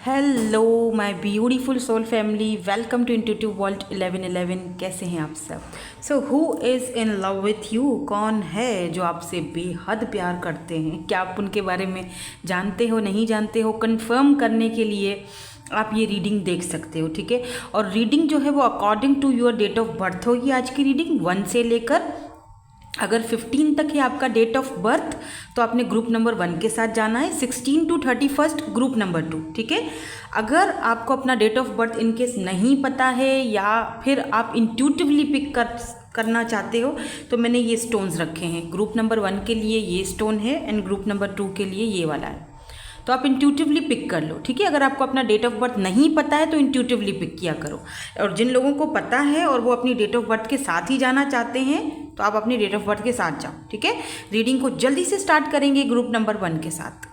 Hello my beautiful soul family, welcome to intuitive world 1111। कैसे हैं आप सब? So who is in love with you? कौन है जो आपसे बेहद प्यार करते हैं? क्या आप उनके बारे में जानते हो, नहीं जानते हो? कंफर्म करने के लिए आप ये रीडिंग देख सकते हो, ठीक है। और रीडिंग जो है वो according to your date of birth होगी। आज की रीडिंग 1 से लेकर अगर 15 तक है आपका डेट ऑफ बर्थ तो आपने ग्रुप नंबर 1 के साथ जाना है। 16 to 31 ग्रुप नंबर 2, ठीक है। अगर आपको अपना डेट ऑफ बर्थ इनकेस नहीं पता है या फिर आप इंट्यूटिवली पिक करना चाहते हो तो मैंने ये स्टोन्स रखे हैं। ग्रुप नंबर 1 के लिए ये स्टोन है एंड ग्रुप नंबर 2 के लिए ये वाला है, तो आप इंट्यूटिवली पिक कर लो, ठीक है। अगर आपको अपना डेट ऑफ बर्थ नहीं पता है तो इंट्यूटिवली पिक किया करो, और जिन लोगों को पता है और वो अपनी डेट ऑफ बर्थ के साथ ही जाना चाहते हैं तो आप अपनी डेट ऑफ बर्थ के साथ जाओ, ठीक है। रीडिंग को जल्दी से स्टार्ट करेंगे ग्रुप नंबर 1 के साथ।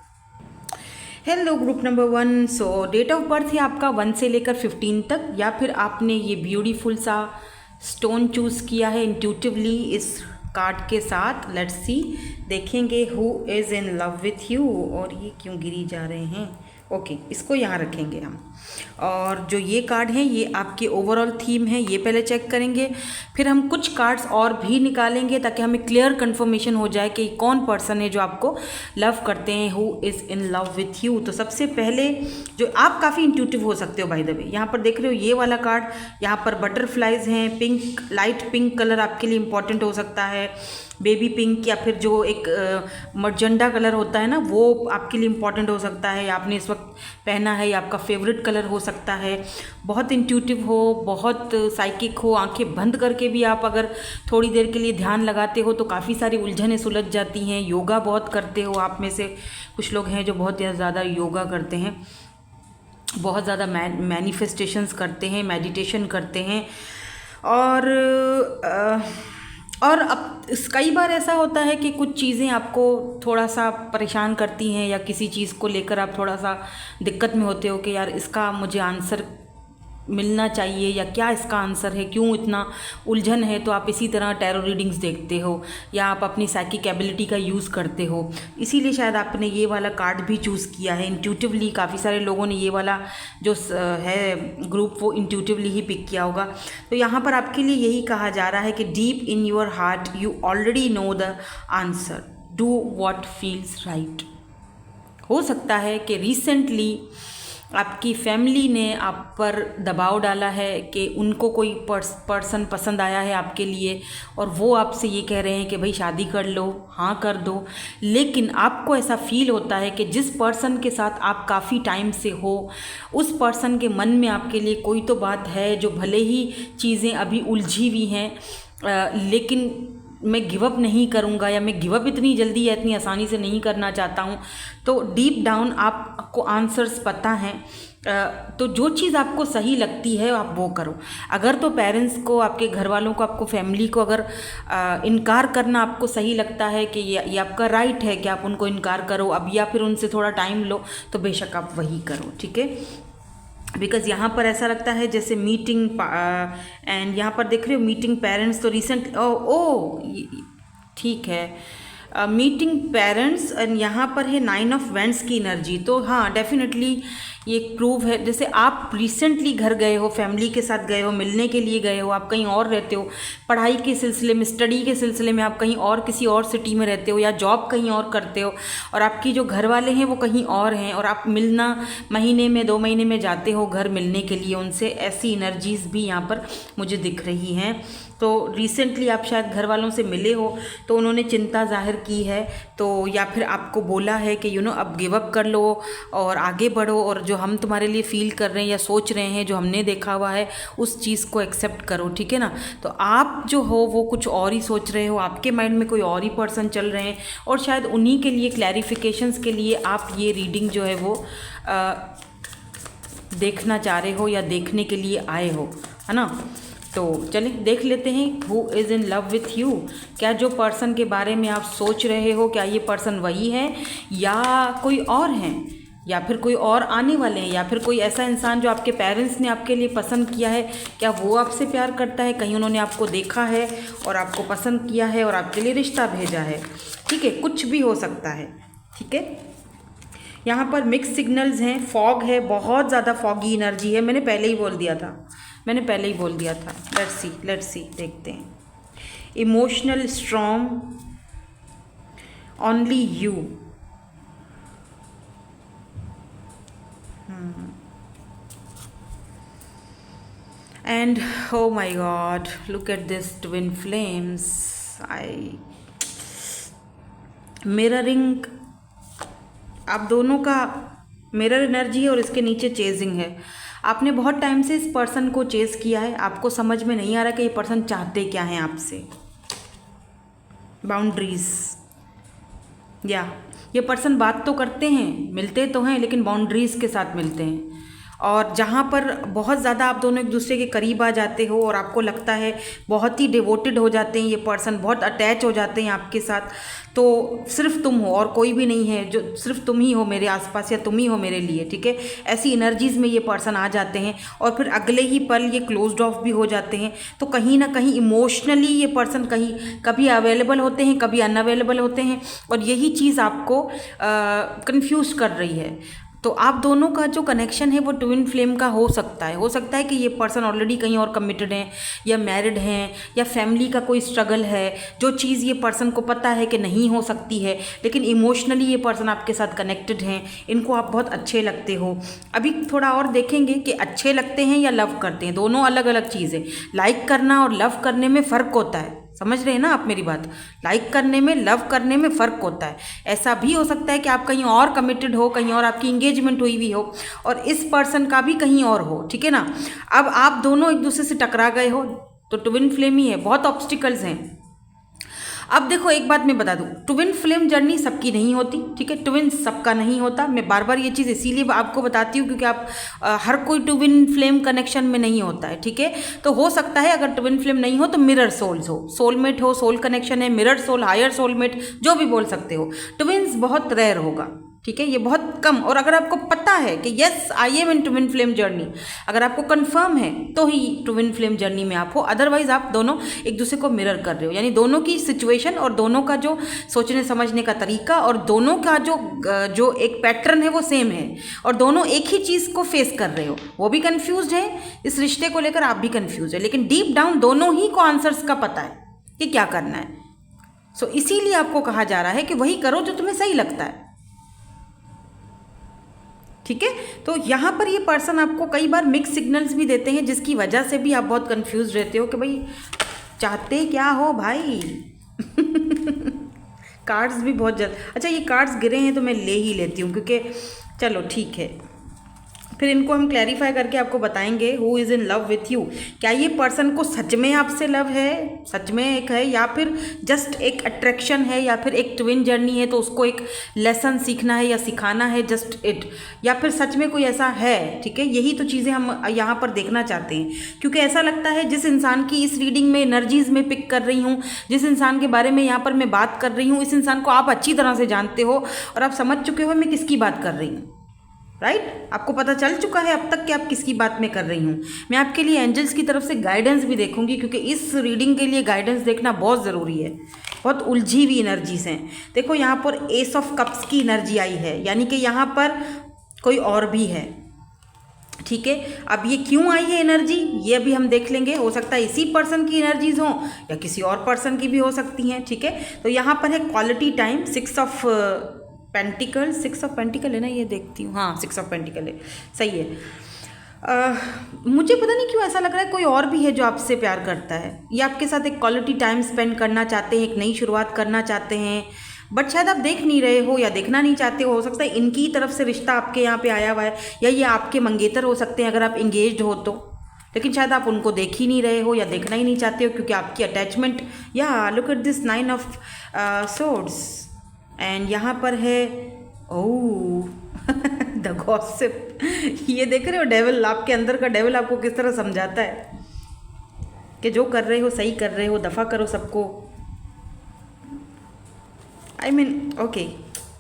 Hello group number 1। So date of birth है आपका 1 से लेकर 15 तक, या फिर आपने ये ब्यूटीफुल सा स्टोन चूज़ किया है इंट्यूटिवली इस कार्ड के साथ। लेट्स सी, देखेंगे who is in love with you. और ये क्यों गिरी जा रहे हैं? ओके, इसको यहाँ रखेंगे हम। और जो ये कार्ड हैं ये आपकी ओवरऑल थीम है, ये पहले चेक करेंगे, फिर हम कुछ कार्ड्स और भी निकालेंगे ताकि हमें क्लियर कंफर्मेशन हो जाए कि कौन पर्सन है जो आपको लव करते हैं, who is in love with you. तो सबसे पहले जो आप काफ़ी इंट्यूटिव हो सकते हो बाय द वे, यहाँ पर देख रहे हो ये वाला कार्ड, यहाँ पर बटरफ्लाइज हैं, पिंक, लाइट पिंक कलर आपके लिए इंपॉर्टेंट हो सकता है, बेबी पिंक, या फिर जो एक मर्जेंडा कलर होता है ना वो आपके लिए इम्पॉर्टेंट हो सकता है, या आपने इस वक्त पहना है, या आपका फेवरेट कलर हो सकता है। बहुत इंट्यूटिव हो, बहुत साइकिक हो, आंखें बंद करके भी आप अगर थोड़ी देर के लिए ध्यान लगाते हो तो काफ़ी सारी उलझनें सुलझ जाती हैं। योगा बहुत करते हो, आप में से कुछ लोग हैं जो बहुत ज़्यादा योगा करते हैं, बहुत ज़्यादा मैनिफेस्टेशंस करते हैं, मेडिटेशन करते हैं। और अब कई बार ऐसा होता है कि कुछ चीज़ें आपको थोड़ा सा परेशान करती हैं, या किसी चीज़ को लेकर आप थोड़ा सा दिक्कत में होते हो कि यार इसका मुझे आंसर मिलना चाहिए, या क्या इसका आंसर है, क्यों इतना उलझन है। तो आप इसी तरह टैरो रीडिंग्स देखते हो, या आप अपनी साइकिक एबिलिटी का यूज़ करते हो, इसीलिए शायद आपने ये वाला कार्ड भी चूज़ किया है इंट्यूटिवली। काफ़ी सारे लोगों ने ये वाला जो है ग्रुप वो इंट्यूटिवली ही पिक किया होगा। तो यहाँ पर आपके लिए यही कहा जा रहा है कि deep in your heart you already know the answer, do what feels right. हो सकता है कि रिसेंटली आपकी फैमिली ने आप पर दबाव डाला है कि उनको कोई पर्सन पसंद आया है आपके लिए, और वो आपसे ये कह रहे हैं कि भाई शादी कर लो, हाँ कर दो। लेकिन आपको ऐसा फील होता है कि जिस पर्सन के साथ आप काफ़ी टाइम से हो, उस पर्सन के मन में आपके लिए कोई तो बात है जो भले ही चीज़ें अभी उलझी हुई हैं, लेकिन मैं गिव अप नहीं करूँगा, या मैं गिव अप इतनी जल्दी या इतनी आसानी से नहीं करना चाहता हूँ। तो डीप डाउन आपको आंसर्स पता हैं, तो जो चीज़ आपको सही लगती है आप वो करो। अगर तो पेरेंट्स को, आपके घर वालों को, आपको फैमिली को अगर इनकार करना आपको सही लगता है कि ये आपका राइट है कि आप उनको इनकार करो अब, या फिर उनसे थोड़ा टाइम लो, तो बेशक आप वही करो, ठीक है। बिकॉज़ यहाँ पर ऐसा लगता है जैसे मीटिंग, एंड यहाँ पर देख रहे हो मीटिंग पेरेंट्स, तो रिसेंट ठीक है, मीटिंग पेरेंट्स, एंड यहाँ पर है 9 ऑफ वेंड्स की एनर्जी। तो हाँ, डेफिनेटली ये एक प्रूव है, जैसे आप रिसेंटली घर गए हो, फैमिली के साथ गए हो, मिलने के लिए गए हो, आप कहीं और रहते हो, पढ़ाई के सिलसिले में, स्टडी के सिलसिले में आप कहीं और किसी और सिटी में रहते हो, या जॉब कहीं और करते हो, और आपकी जो घर वाले हैं वो कहीं और हैं, और आप मिलना महीने में 2 महीने में जाते हो घर मिलने के लिए उनसे। ऐसी एनर्जीज़ भी यहाँ पर मुझे दिख रही हैं। तो रिसेंटली आप शायद घर वालों से मिले हो तो उन्होंने चिंता जाहिर की है, तो या फिर आपको बोला है कि अब गिव अप कर लो और आगे बढ़ो, और जो हम तुम्हारे लिए फील कर रहे हैं या सोच रहे हैं, जो हमने देखा हुआ है, उस चीज़ को एक्सेप्ट करो, ठीक है ना। तो आप जो हो वो कुछ और ही सोच रहे हो, आपके माइंड में कोई और ही पर्सन चल रहे हैं, और शायद उन्हीं के लिए क्लैरिफिकेशंस के लिए आप ये रीडिंग जो है वो देखना चाह रहे हो या देखने के लिए आए हो, है ना। तो चलिए देख लेते हैं who is in love with you. क्या जो पर्सन के बारे में आप सोच रहे हो, क्या ये पर्सन वही है या कोई और हैं, या फिर कोई और आने वाले हैं, या फिर कोई ऐसा इंसान जो आपके पेरेंट्स ने आपके लिए पसंद किया है, क्या वो आपसे प्यार करता है? कहीं उन्होंने आपको देखा है और आपको पसंद किया है और आपके लिए रिश्ता भेजा है, ठीक है, कुछ भी हो सकता है, ठीक है। यहाँ पर मिक्स सिग्नल्स हैं, फॉग है, बहुत ज़्यादा फॉगी एनर्जी है। मैंने पहले ही बोल दिया था, लेट्स सी देखते हैं। Emotional strong, only you. And oh my god, look at this twin flames. Mirroring, आप दोनों का मिरर एनर्जी है और इसके नीचे चेजिंग है। आपने बहुत टाइम से इस पर्सन को चेज किया है, आपको समझ में नहीं आ रहा कि ये पर्सन चाहते क्या हैं आपसे। बाउंड्रीज, या ये पर्सन बात तो करते हैं, मिलते तो हैं, लेकिन बाउंड्रीज के साथ मिलते हैं। और जहाँ पर बहुत ज़्यादा आप दोनों एक दूसरे के करीब आ जाते हो और आपको लगता है बहुत ही डिवोटेड हो जाते हैं ये पर्सन, बहुत अटैच हो जाते हैं आपके साथ, तो सिर्फ तुम हो और कोई भी नहीं है, जो सिर्फ तुम ही हो मेरे आसपास या तुम ही हो मेरे लिए, ठीक है। ऐसी एनर्जीज़ में ये पर्सन आ जाते हैं और फिर अगले ही पल ये क्लोज्ड ऑफ भी हो जाते हैं। तो कहीं ना कहीं इमोशनली ये पर्सन कहीं कभी अवेलेबल होते हैं, कभी अनअवेलेबल होते हैं, और यही चीज़ आपको कंफ्यूज कर रही है। तो आप दोनों का जो कनेक्शन है वो ट्विन फ्लेम का हो सकता है कि ये पर्सन ऑलरेडी कहीं और कमिटेड हैं, या मैरिड हैं, या फैमिली का कोई स्ट्रगल है, जो चीज़ ये पर्सन को पता है कि नहीं हो सकती है, लेकिन इमोशनली ये पर्सन आपके साथ कनेक्टेड हैं, इनको आप बहुत अच्छे लगते हो। अभी थोड़ा और देखेंगे कि अच्छे लगते हैं या लव करते हैं, दोनों अलग अलग चीज़ें। लाइक करना और लव करने में फ़र्क होता है, समझ रहे हैं ना आप मेरी बात। लाइक करने में, लव करने में फ़र्क होता है। ऐसा भी हो सकता है कि आप कहीं और कमिटेड हो, कहीं और आपकी इंगेजमेंट हुई हुई हो और इस पर्सन का भी कहीं और हो, ठीक है ना। अब आप दोनों एक दूसरे से टकरा गए हो तो ट्विन फ्लेम ही है, बहुत ऑब्स्टिकल्स हैं। अब देखो एक बात मैं बता दूं, ट्विन फ्लेम जर्नी सबकी नहीं होती, ठीक है। ट्विन सबका नहीं होता। मैं बार बार ये चीज़ इसीलिए आपको बताती हूँ क्योंकि आप हर कोई ट्विन फ्लेम कनेक्शन में नहीं होता है, ठीक है। तो हो सकता है अगर ट्विन फ्लेम नहीं हो तो मिरर सोल्स हो, सोलमेट हो, सोल कनेक्शन है, मिरर सोल, हायर सोलमेट, जो भी बोल सकते हो। ट्विन्स बहुत रेयर होगा, ठीक है, ये बहुत कम। और अगर आपको पता है कि yes I am in twin flame journey, अगर आपको कंफर्म है तो ही ट्विन फ्लेम जर्नी में आप हो, अदरवाइज आप दोनों एक दूसरे को मिरर कर रहे हो। यानी दोनों की सिचुएशन और दोनों का जो सोचने समझने का तरीका और दोनों का जो एक पैटर्न है वो सेम है, और दोनों एक ही चीज़ को फेस कर रहे हो। वो भी कन्फ्यूज है इस रिश्ते को लेकर, आप भी कन्फ्यूज है, लेकिन डीप डाउन दोनों ही को आंसर्स का पता है कि क्या करना है। सो इसीलिए आपको कहा जा रहा है कि वही करो जो तुम्हें सही लगता है, ठीक है। तो यहाँ पर ये पर्सन आपको कई बार मिक्स सिग्नल्स भी देते हैं, जिसकी वजह से भी आप बहुत कंफ्यूज रहते हो कि भाई चाहते क्या हो भाई। कार्ड्स भी बहुत जल्द, अच्छा ये कार्ड्स गिरे हैं तो मैं ले ही लेती हूँ, क्योंकि चलो ठीक है, फिर इनको हम क्लैरिफाई करके आपको बताएंगे। Who is in love with you, क्या ये पर्सन को सच में आपसे लव है, सच में एक है, या फिर जस्ट एक अट्रैक्शन है, या फिर एक ट्विन जर्नी है तो उसको एक लेसन सीखना है या सिखाना है, जस्ट इट, या फिर सच में कोई ऐसा है, ठीक है। यही तो चीज़ें हम यहाँ पर देखना चाहते हैं, क्योंकि ऐसा लगता है जिस इंसान की इस रीडिंग में एनर्जीज में पिक कर रही हूँ, जिस इंसान के बारे में यहाँ पर मैं बात कर रही हूँ, इस इंसान को आप अच्छी तरह से जानते हो और आप समझ चुके हो मैं किसकी बात कर रही हूँ, राइट। आपको पता चल चुका है अब तक कि आप किसकी बात में कर रही हूँ। मैं आपके लिए एंजल्स की तरफ से गाइडेंस भी देखूंगी, क्योंकि इस रीडिंग के लिए गाइडेंस देखना बहुत ज़रूरी है। बहुत उलझी हुई एनर्जीज हैं। देखो यहाँ पर एस ऑफ कप्स की एनर्जी आई है, यानी कि यहाँ पर कोई और भी है, ठीक है। अब ये क्यों आई है एनर्जी, ये अभी हम देख लेंगे। हो सकता है इसी पर्सन की एनर्जीज हों या किसी और पर्सन की भी हो सकती हैं, ठीक है। तो यहाँ पर है quality time, 6 of pentacle, 6 of pentacle है ना, ये देखती हूँ, हाँ 6 ऑफ पेंटिकल है, सही है। मुझे पता नहीं क्यों ऐसा लग रहा है कोई और भी है जो आपसे प्यार करता है, या आपके साथ एक क्वालिटी टाइम स्पेंड करना चाहते हैं, एक नई शुरुआत करना चाहते हैं, बट शायद आप देख नहीं रहे हो या देखना नहीं चाहते हो सकता है इनकी तरफ से रिश्ता आपके यहाँ पे आया हुआ है, या ये आपके मंगेतर हो सकते हैं अगर आप इंगेज्ड हो तो, लेकिन शायद आप उनको देख ही नहीं रहे हो या देखना ही नहीं चाहते हो, क्योंकि आपकी अटैचमेंट, या look at this 9 of swords, and यहाँ पर है ओह द गॉसिप। ये देख रहे हो डेविल, आपके अंदर का डेविल आपको किस तरह समझाता है कि जो कर रहे हो सही कर रहे हो, दफ़ा करो सबको। आई मीन ओके,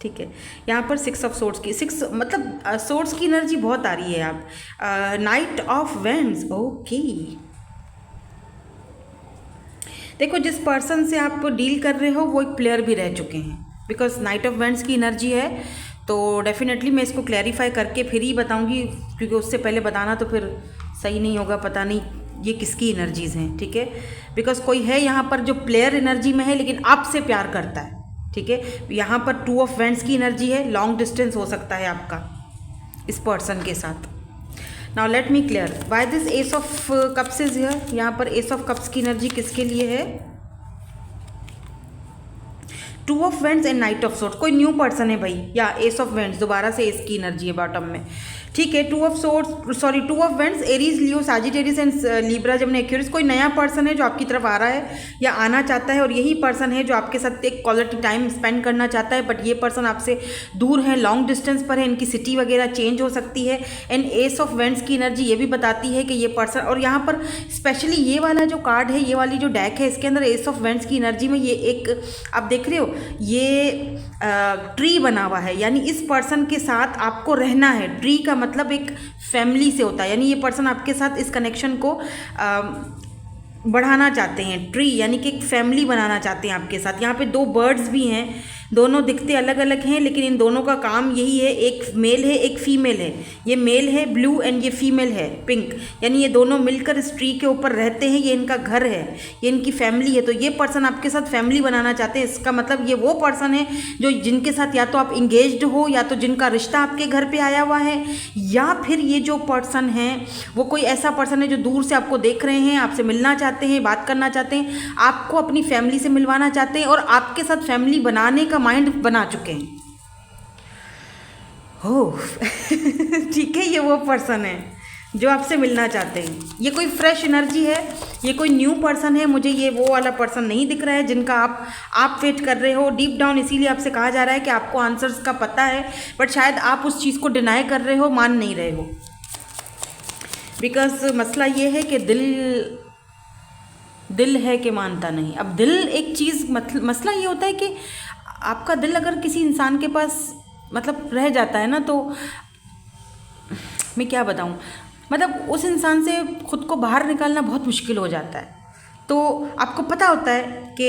ठीक है। यहाँ पर 6 ऑफ सोर्ड्स की, 6 मतलब सोर्ड्स की एनर्जी बहुत आ रही है। आप नाइट ऑफ वेंड्स, ओके। देखो जिस पर्सन से आप डील कर रहे हो वो एक प्लेयर भी रह चुके हैं, बिकॉज नाइट ऑफ वेंड्स की एनर्जी है, तो डेफिनेटली मैं इसको क्लैरिफाई करके फिर ही बताऊंगी, क्योंकि उससे पहले बताना तो फिर सही नहीं होगा, पता नहीं ये किसकी एनर्जीज़ हैं, ठीक है। बिकॉज कोई है यहाँ पर जो प्लेयर एनर्जी में है लेकिन आपसे प्यार करता है, ठीक है। यहाँ पर 2 ऑफ वैंड्स की एनर्जी है, लॉन्ग डिस्टेंस हो सकता है आपका इस पर्सन के साथ। Now let me clear why this S of cups is here. यहाँ पर एस ऑफ कप्स की एनर्जी किसके लिए है? 2 of vends and night of swords. कोई न्यू पर्सन है भाई, या एस ऑफ वेंड्स, दोबारा से एस की एनर्जी है बॉटम में, ठीक है। 2 of vends, Aries, Leo, Sagittarius and Libra, जमनी, एक्वेरियस। कोई नया पर्सन है जो आपकी तरफ आ रहा है या आना चाहता है, और यही पर्सन है जो आपके साथ एक क्वालिटी टाइम स्पेंड करना चाहता है, बट ये पर्सन आपसे दूर है, लॉन्ग डिस्टेंस पर है, इनकी सिटी वगैरह चेंज हो सकती है। एंड एस ऑफ वेंड्स की एनर्जी ये भी बताती है कि ये पर्सन, और यहाँ पर स्पेशली ये वाला जो कार्ड है, ये वाली जो डेक है, इसके अंदर एस ऑफ वेंड्स की एनर्जी में ये एक, आप देख रहे हो ये ट्री बना हुआ है, यानी इस पर्सन के साथ आपको रहना है। ट्री का मतलब एक फैमिली से होता है, यानी ये पर्सन आपके साथ इस कनेक्शन को बढ़ाना चाहते हैं। ट्री यानी कि एक फैमिली बनाना चाहते हैं आपके साथ। यहाँ पे 2 बर्ड्स भी हैं, दोनों दिखते अलग अलग हैं लेकिन इन दोनों का काम यही है, एक मेल है एक फीमेल है। ये मेल है ब्लू एंड ये फीमेल है पिंक, यानी ये दोनों मिलकर इस ट्री के ऊपर रहते हैं, ये इनका घर है, ये इनकी फैमिली है। तो ये पर्सन आपके साथ फैमिली बनाना चाहते हैं। इसका मतलब ये वो पर्सन है जो जिनके साथ या तो आप इंगेज्ड हो, या तो जिनका रिश्ता आपके घर पर आया हुआ है, या फिर ये जो पर्सन है वो कोई ऐसा पर्सन है जो दूर से आपको देख रहे हैं, आपसे मिलना चाहते हैं, बात करना चाहते हैं, आपको अपनी फैमिली से मिलवाना चाहते हैं, और आपके साथ फैमिली बनाने का माइंड बना चुके हैं। हो ठीक है, ये वो पर्सन है जो आपसे मिलना चाहते हैं। ये कोई फ्रेश एनर्जी है, ये कोई न्यू पर्सन है। मुझे ये वो वाला पर्सन नहीं दिख रहा है जिनका आप वेट कर रहे हो डीप डाउन। इसीलिए आपसे कहा जा रहा है कि आपको आंसर्स का पता है, बट शायद आप उस चीज़ को डिनाई कर रहे हो, मान नहीं रहे हो। बिकॉज मसला ये है कि दिल है कि मानता नहीं। अब दिल एक चीज़, मसला ये होता है कि आपका दिल अगर किसी इंसान के पास मतलब रह जाता है ना, तो मैं क्या बताऊँ, मतलब उस इंसान से खुद को बाहर निकालना बहुत मुश्किल हो जाता है। तो आपको पता होता है कि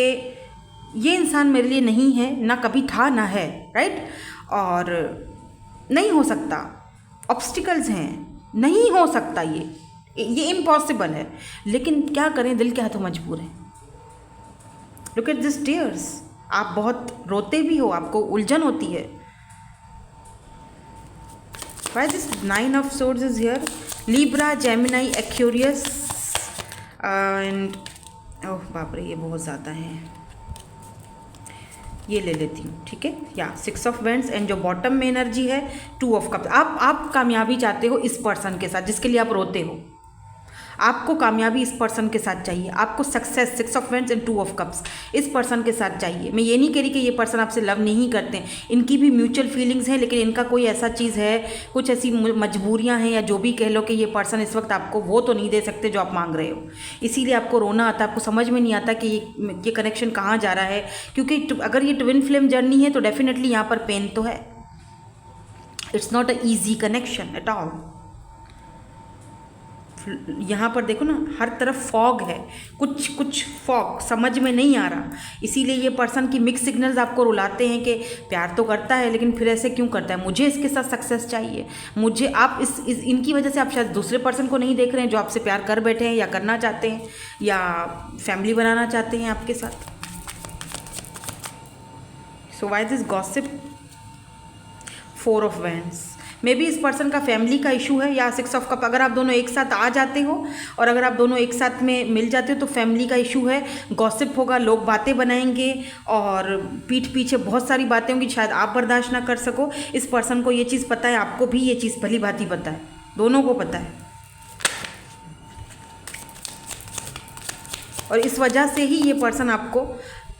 ये इंसान मेरे लिए नहीं है, ना कभी था ना है, राइट, और नहीं हो सकता, ऑब्स्टिकल्स हैं, नहीं हो सकता, ये इम्पॉसिबल है। लेकिन क्या करें, दिल के हाथों मजबूर है। लुक एट दिस टीयर्स, आप बहुत रोते भी हो, आपको उलझन होती है। Why this 9 of Swords is here? Libra, Gemini, Aquarius and ओह बाप रे, ये बहुत ज़्यादा है, ये ले लेती हूँ, ठीक है। या 6 ऑफ वेंड्स एंड जो बॉटम में एनर्जी है 2 ऑफ कप्स। आप कामयाबी चाहते हो इस पर्सन के साथ जिसके लिए आप रोते हो। आपको कामयाबी इस पर्सन के साथ चाहिए, आपको success, 6 of vends and 2 of cups इस पर्सन के साथ चाहिए। मैं ये नहीं कह रही कि ये पर्सन आपसे लव नहीं करते हैं, इनकी भी म्यूचुअल फीलिंग्स हैं, लेकिन इनका कोई ऐसा चीज़ है, कुछ ऐसी मजबूरियां हैं, या जो भी कह लो कि ये पर्सन इस वक्त आपको वो तो नहीं दे सकते जो आप मांग रहे हो। इसीलिए आपको रोना आता है, आपको समझ में नहीं आता कि ये कनेक्शन कहाँ जा रहा है। क्योंकि अगर ये ट्विन फ्लेम जर्नी है तो डेफिनेटली यहाँ पर पेन तो है। It's not a easy connection at all. यहाँ पर देखो ना, हर तरफ फॉग है, कुछ फॉग समझ में नहीं आ रहा। इसीलिए ये पर्सन की मिक्स सिग्नल्स आपको रुलाते हैं कि प्यार तो करता है लेकिन फिर ऐसे क्यों करता है, मुझे इसके साथ सक्सेस चाहिए, मुझे आप इनकी वजह से आप शायद दूसरे पर्सन को नहीं देख रहे हैं जो आपसे प्यार कर बैठे हैं, या करना चाहते हैं, या फैमिली बनाना चाहते हैं आपके साथ। So why this gossip? 4 of wands. May be इस पर्सन का फैमिली का इशू है, या 6 ऑफ कप। अगर आप दोनों एक साथ आ जाते हो और अगर आप दोनों एक साथ में मिल जाते हो तो फैमिली का इशू है, गॉसिप होगा, लोग बातें बनाएंगे और पीठ पीछे बहुत सारी बातें होंगी, शायद आप बर्दाश्त ना कर सको। इस पर्सन को ये चीज़ पता है, आपको भी ये चीज़ भली भांति पता है, दोनों को पता है, और इस वजह से ही ये पर्सन आपको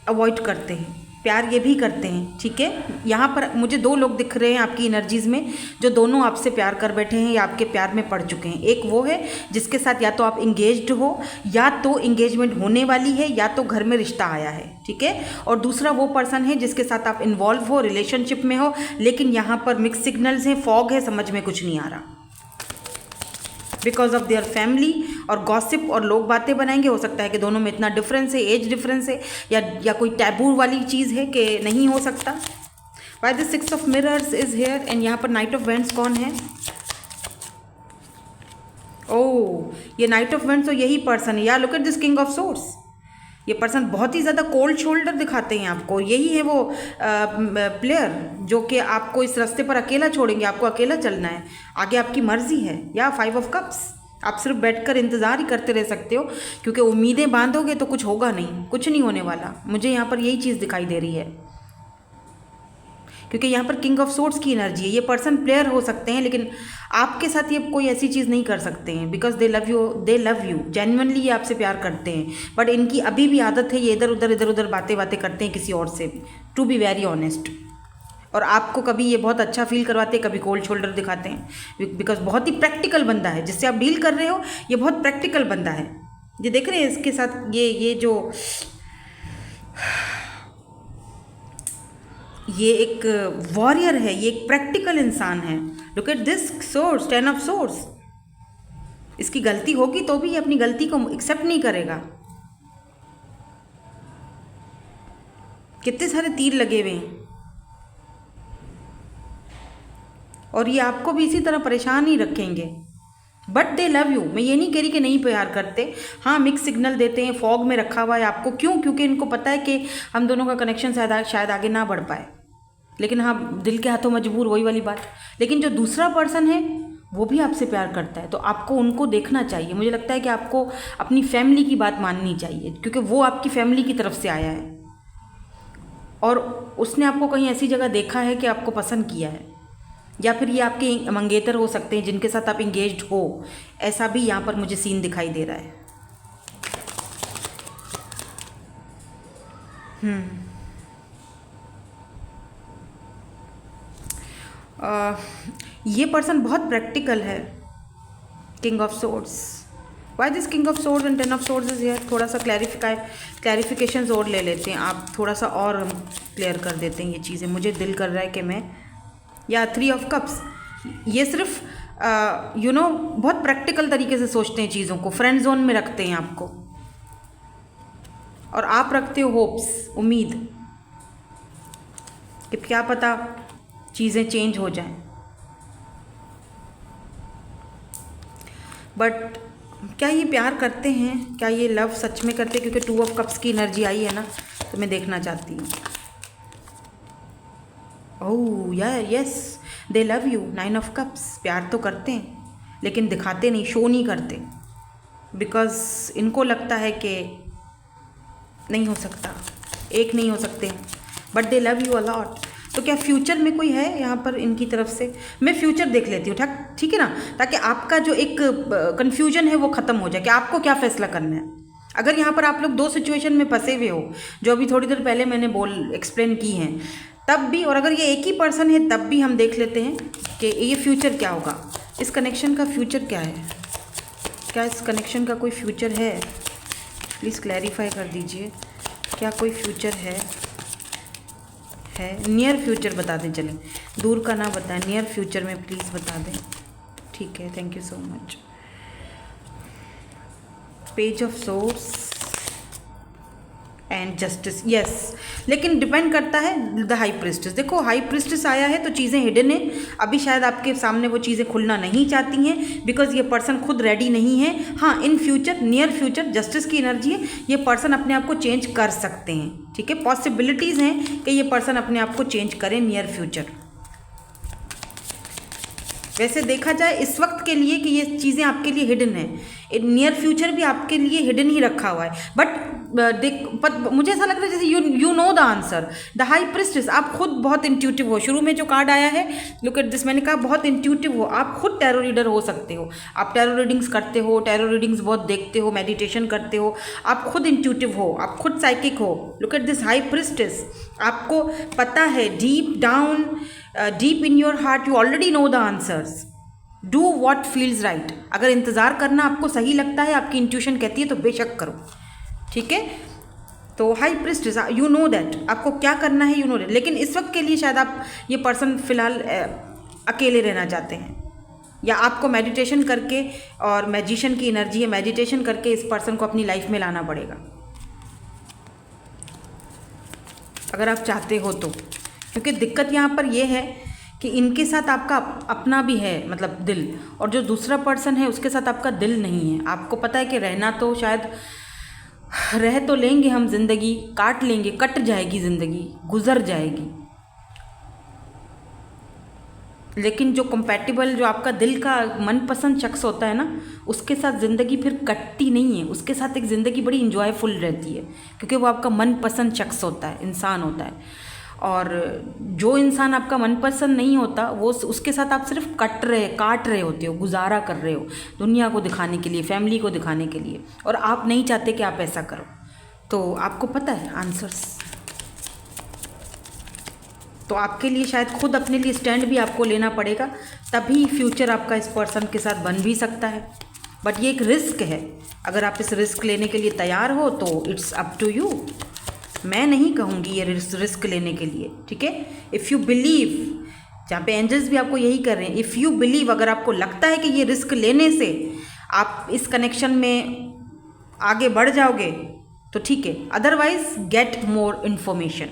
अवॉइड करते हैं, प्यार ये भी करते हैं, ठीक है। यहाँ पर मुझे 2 लोग दिख रहे हैं आपकी एनर्जीज़ में जो दोनों आपसे प्यार कर बैठे हैं या आपके प्यार में पड़ चुके हैं। एक वो है जिसके साथ या तो आप इंगेज्ड हो, या तो इंगेजमेंट होने वाली है, या तो घर में रिश्ता आया है, ठीक है। और दूसरा वो पर्सन है जिसके साथ आप इन्वॉल्व हो, रिलेशनशिप में हो, लेकिन यहाँ पर मिक्स सिग्नल्स हैं, फॉग है, समझ में कुछ नहीं आ रहा बिकॉज ऑफ देयर फैमिली। और गॉसिप और लोग बातें बनाएंगे, हो सकता है कि दोनों में इतना डिफरेंस है, एज डिफरेंस है, या कोई टैबू वाली चीज़ है कि नहीं हो सकता। Why the 6 of mirrors is here and यहाँ पर नाइट ऑफ वेंट्स कौन है? ओह, ये नाइट ऑफ वेंट्स तो यही पर्सन है यार। Look at this king of source. ये पर्सन बहुत ही ज़्यादा कोल्ड शोल्डर दिखाते हैं आपको। यही है वो प्लेयर जो कि आपको इस रास्ते पर अकेला छोड़ेंगे, आपको अकेला चलना है, आगे आपकी मर्जी है। या 5 ऑफ कप्स, आप सिर्फ बैठकर इंतज़ार ही करते रह सकते हो, क्योंकि उम्मीदें बांधोगे तो कुछ होगा नहीं, कुछ नहीं होने वाला। मुझे यहाँ पर यही चीज़ दिखाई दे रही है, क्योंकि यहाँ पर किंग ऑफ सोर्ड्स की एनर्जी है। ये पर्सन प्लेयर हो सकते हैं, लेकिन आपके साथ ये कोई ऐसी चीज़ नहीं कर सकते हैं, because they love you genuinely. ये आपसे प्यार करते हैं, बट इनकी अभी भी आदत है ये इधर उधर बातें करते हैं किसी और से भी, टू बी वेरी ऑनेस्ट। और आपको कभी ये बहुत अच्छा फील करवाते हैं, कभी कोल्ड शोल्डर दिखाते हैं, बिकॉज बहुत ही प्रैक्टिकल बंदा है जिससे आप डील कर रहे हो। ये बहुत प्रैक्टिकल बंदा है। ये देख रहे हैं इसके साथ ये जो ये एक वॉरियर है, ये एक प्रैक्टिकल इंसान है। Look at this source, 10 of source. इसकी गलती होगी तो भी ये अपनी गलती को एक्सेप्ट नहीं करेगा। कितने सारे तीर लगे हुए हैं, और ये आपको भी इसी तरह परेशान ही रखेंगे, बट दे लव यू। मैं ये नहीं कह रही कि नहीं प्यार करते, हाँ मिक्स सिग्नल देते हैं, फॉग में रखा हुआ है आपको। क्यों? क्योंकि इनको पता है कि हम दोनों का कनेक्शन शायद आगे ना बढ़ पाए, लेकिन हाँ दिल के हाथों मजबूर, वही वाली बात। लेकिन जो दूसरा पर्सन है वो भी आपसे प्यार करता है, तो आपको उनको देखना चाहिए। मुझे लगता है कि आपको अपनी फैमिली की बात माननी चाहिए, क्योंकि वो आपकी फैमिली की तरफ से आया है, और उसने आपको कहीं ऐसी जगह देखा है कि आपको पसंद किया है, या फिर ये आपके मंगेतर हो सकते हैं जिनके साथ आप इंगेज्ड हो। ऐसा भी यहाँ पर मुझे सीन दिखाई दे रहा है। ये पर्सन बहुत प्रैक्टिकल है, king of swords. Why this king of swords and 10 of swords is here? थोड़ा सा क्लैरिफिकेशंस और ले लेते हैं, आप थोड़ा सा और हम क्लियर कर देते हैं ये चीज़ें। मुझे दिल कर रहा है कि मैं, या 3 ऑफ कप्स, ये सिर्फ बहुत प्रैक्टिकल तरीके से सोचते हैं चीज़ों को, फ्रेंड जोन में रखते हैं आपको, और आप रखते हो होप्स, उम्मीद कि क्या पता चीज़ें चेंज हो जाएं। बट क्या ये प्यार करते हैं? क्या ये लव सच में करते हैं? क्योंकि 2 ऑफ कप्स की एनर्जी आई है ना, तो मैं देखना चाहती हूँ। Oh yes, they love you. 9 of cups, प्यार तो करते हैं लेकिन दिखाते नहीं, शो नहीं करते, बिकॉज इनको लगता है कि नहीं हो सकता, एक नहीं हो सकते, but they love you a lot. तो क्या फ्यूचर में कोई है यहाँ पर इनकी तरफ से? मैं फ्यूचर देख लेती हूँ, ठीक है ना, ताकि आपका जो एक कन्फ्यूजन है वो ख़त्म हो जाए कि आपको क्या फ़ैसला करना है। अगर यहाँ पर आप लोग 2 सिचुएशन में फंसे हुए हो, जो अभी थोड़ी देर पहले मैंने एक्सप्लेन की हैं, तब भी, और अगर ये एक ही पर्सन है तब भी हम देख लेते हैं कि ये फ्यूचर क्या होगा। इस कनेक्शन का फ्यूचर क्या है? क्या इस कनेक्शन का कोई फ्यूचर है? प्लीज़ क्लैरिफाई कर दीजिए, क्या कोई फ्यूचर है? नियर फ्यूचर बता दें, चलें, दूर का ना बताएं, नियर फ्यूचर में प्लीज़ बता दें। ठीक है, thank you so much. Page of source and justice, yes, लेकिन डिपेंड करता है द हाई प्रिस्टेस। देखो हाई प्रिस्टेस आया है तो चीज़ें हिडन है, अभी शायद आपके सामने वो चीज़ें खुलना नहीं चाहती हैं, बिकॉज ये पर्सन खुद रेडी नहीं है। हाँ, in future, near future justice की एनर्जी है, ये पर्सन अपने आप को चेंज कर सकते हैं। ठीक है, पॉसिबिलिटीज़ हैं कि ये पर्सन अपने आप को चेंज करें नियर फ्यूचर। वैसे देखा जाए इस वक्त के लिए कि ये चीज़ें आपके लिए हिडन है, नियर फ्यूचर भी आपके लिए हिडन ही रखा हुआ है। बट मुझे ऐसा लग रहा है जैसे you know the answer, the high priestess. आप खुद बहुत इंट्यूटिव हो, शुरू में जो कार्ड आया है, लुक एट दिस, मैंने कहा बहुत इंट्यूटिव हो, आप खुद टैरो रीडर हो सकते हो, आप टैरो रीडिंग्स करते हो, टैरो रीडिंग्स बहुत देखते हो, मेडिटेशन करते हो, आप खुद इंट्यूटिव हो, आप खुद साइकिक हो। Look at this high priestess, आपको पता है deep down, deep in your heart you already know the answers. Do what feels right. अगर इंतज़ार करना आपको सही लगता है, आपकी इंट्यूशन कहती है, तो बेशक करो। ठीक है, तो high priestess, you know that, आपको क्या करना है, यू नो दैट। लेकिन इस वक्त के लिए शायद आप ये पर्सन फिलहाल अकेले रहना चाहते हैं, या आपको मेडिटेशन करके, और मैजिशियन की एनर्जी है, मेडिटेशन करके इस पर्सन को अपनी लाइफ में लाना पड़ेगा अगर आप चाहते हो तो, क्योंकि दिक्कत यहाँ पर ये है कि इनके साथ आपका अपना भी है मतलब दिल, और जो दूसरा पर्सन है उसके साथ आपका दिल नहीं है। आपको पता है कि रहना तो शायद रह तो लेंगे हम, ज़िंदगी काट लेंगे, कट जाएगी ज़िंदगी, गुजर जाएगी, लेकिन जो कंपैटिबल, जो आपका दिल का मनपसंद शख्स होता है ना, उसके साथ ज़िंदगी फिर कटती नहीं है, उसके साथ एक ज़िंदगी बड़ी इंजॉयफुल रहती है, क्योंकि वो आपका मनपसंद शख्स होता है, इंसान होता है। और जो इंसान आपका मनपसंद नहीं होता, वो उसके साथ आप सिर्फ काट रहे होते हो, गुजारा कर रहे हो दुनिया को दिखाने के लिए, फैमिली को दिखाने के लिए, और आप नहीं चाहते कि आप ऐसा करो। तो आपको पता है आंसर्स, तो आपके लिए शायद खुद अपने लिए स्टैंड भी आपको लेना पड़ेगा, तभी फ्यूचर आपका इस पर्सन के साथ बन भी सकता है। बट ये एक रिस्क है, अगर आप इस रिस्क लेने के लिए तैयार हो तो इट्स अप टू यू। मैं नहीं कहूँगी ये रिस्क लेने के लिए, ठीक है। इफ़ यू बिलीव, जहाँ पे एंजल्स भी आपको यही कर रहे हैं, इफ़ यू बिलीव, अगर आपको लगता है कि ये रिस्क लेने से आप इस कनेक्शन में आगे बढ़ जाओगे तो ठीक है, अदरवाइज गेट मोर इन्फॉर्मेशन,